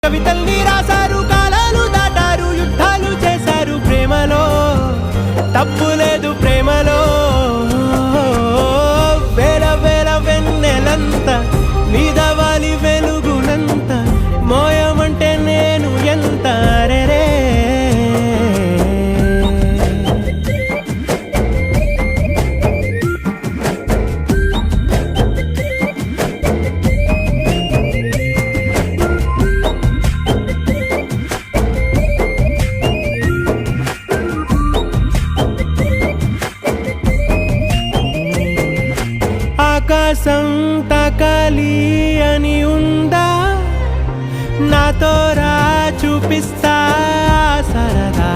కవితల్ని రాశారు, కాలాలు దాటారు, యుద్ధాలు చేశారు ప్రేమలో, తప్పు లేదు ప్రేమలో. వేల వేల వెన్నెలంత మీద వాలి వెలుగునంత మోయమంటే నేను ఎంత రే. ఆకాశం తాకాలి అని ఉందా, నాతో రా చూపిస్తా సరదా.